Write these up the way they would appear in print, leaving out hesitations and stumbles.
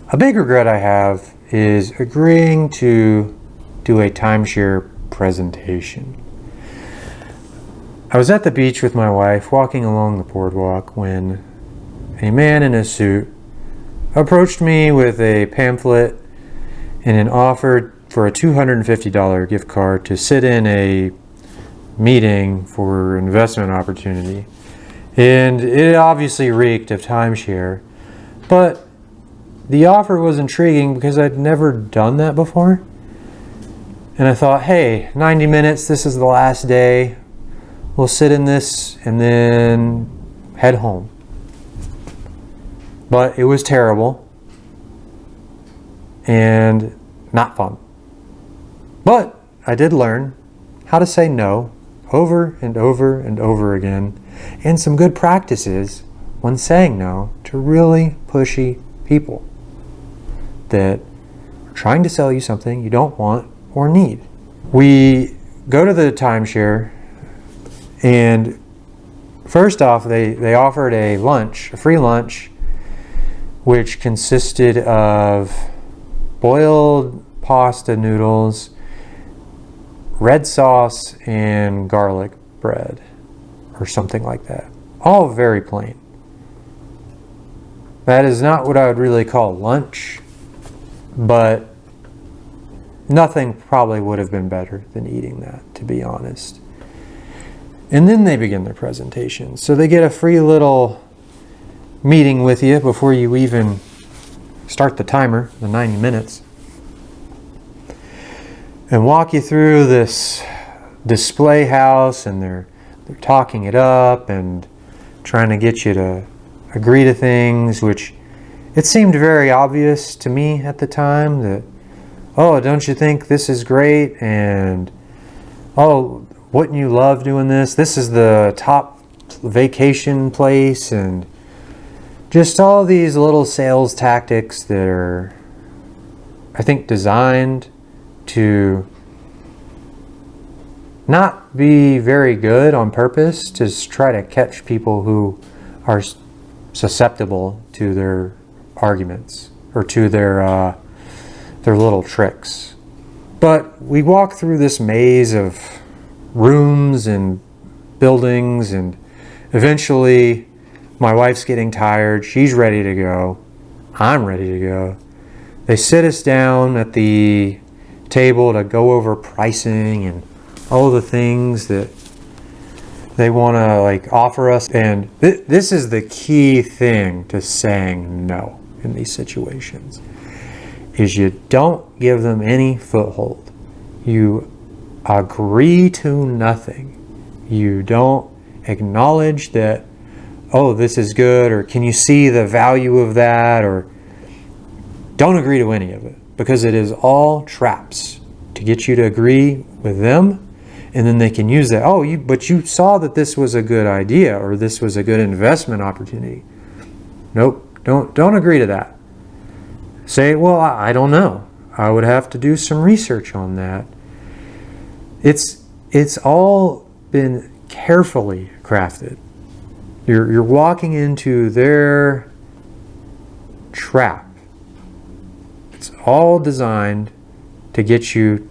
A big regret I have is agreeing to do a timeshare presentation. I was at the beach with my wife walking along the boardwalk when a man in a suit approached me with a pamphlet and an offer for a $250 gift card to sit in a meeting for investment opportunity. And it obviously reeked of timeshare, but the offer was intriguing because I'd never done that before. And I thought, hey, 90 minutes, this is the last day. We'll sit in this and then head home. But it was terrible and not fun. But I did learn how to say no over and over and over again, and some good practices when saying no to really pushy people that are trying to sell you something you don't want or need. We go to the timeshare, and first off, they offered a free lunch, which consisted of boiled pasta noodles, red sauce, and garlic bread, or something like that. All very plain. That is not what I would really call lunch, but nothing probably would have been better than eating that, to be honest. And then they begin their presentation. So they get a free little meeting with you before you even start the timer, the 90 minutes, and walk you through this display house, and they're talking it up and trying to get you to agree to things, which it seemed very obvious to me at the time that, oh, don't you think this is great? And, oh, wouldn't you love doing this? This is the top vacation place, and just all these little sales tactics that are, I think, designed to not be very good on purpose, to try to catch people who are susceptible to their arguments or to their little tricks. But we walk through this maze of rooms and buildings, and eventually my wife's getting tired. She's ready to go. I'm ready to go. They sit us down at the table to go over pricing and all the things that they want to offer us. And this is the key thing to saying no in these situations, is you don't give them any foothold. You agree to nothing. You don't acknowledge that, oh, this is good, or can you see the value of that, or don't agree to any of it, because it is all traps to get you to agree with them, and then they can use that. Oh, but you saw that this was a good idea, or this was a good investment opportunity. Nope, don't agree to that. Say, well, I don't know. I would have to do some research on that. It's all been carefully crafted. You're walking into their trap. It's all designed to get you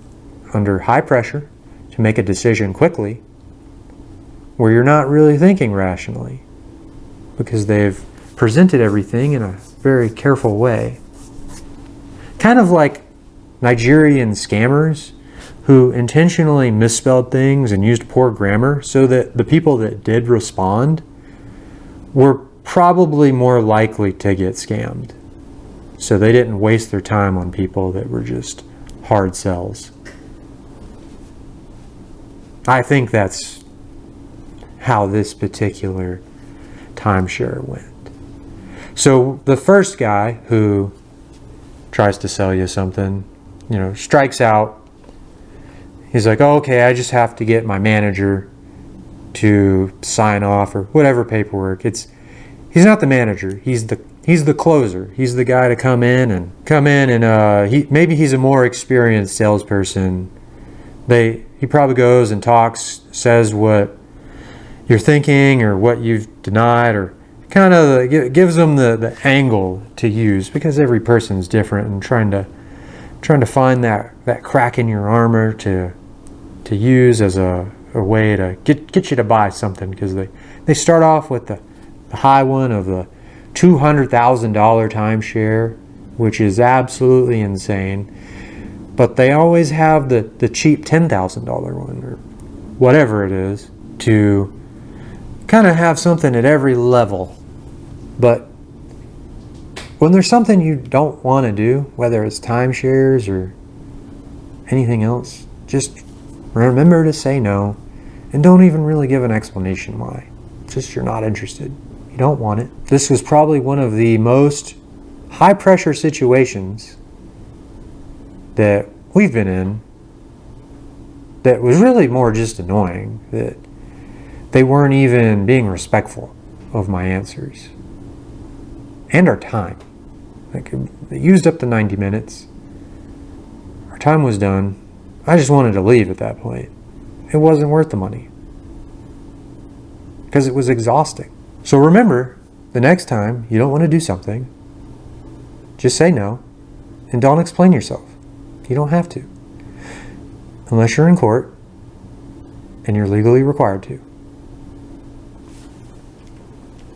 under high pressure to make a decision quickly, where you're not really thinking rationally, because they've presented everything in a very careful way. Kind of like Nigerian scammers who intentionally misspelled things and used poor grammar so that the people that did respond were probably more likely to get scammed. So they didn't waste their time on people that were just hard sells. I think that's how this particular timeshare went. So the first guy who tries to sell you something, strikes out. He's like, oh, okay, I just have to get my manager to sign off or whatever paperwork. He's not the manager. He's the closer. He's the guy to come in and maybe he's a more experienced salesperson. He probably goes and talks, says what you're thinking or what you've denied, or kind of gives them the angle to use, because every person's different, and trying to find that crack in your armor to use as a way to get you to buy something, because they start off with the high one of the $200,000 timeshare, which is absolutely insane, but they always have the cheap $10,000 one, or whatever it is, to kind of have something at every level. But when there's something you don't want to do, whether it's timeshares or anything else, just remember to say no, and don't even really give an explanation why. Just you're not interested. You don't want it. This was probably one of the most high pressure situations that we've been in, that was really more just annoying, that they weren't even being respectful of my answers and our time. Like, they used up the 90 minutes. Our time was done. I just wanted to leave at that point. It wasn't worth the money, because it was exhausting. So remember, the next time you don't want to do something, just say no, and don't explain yourself. You don't have to, unless you're in court and you're legally required to.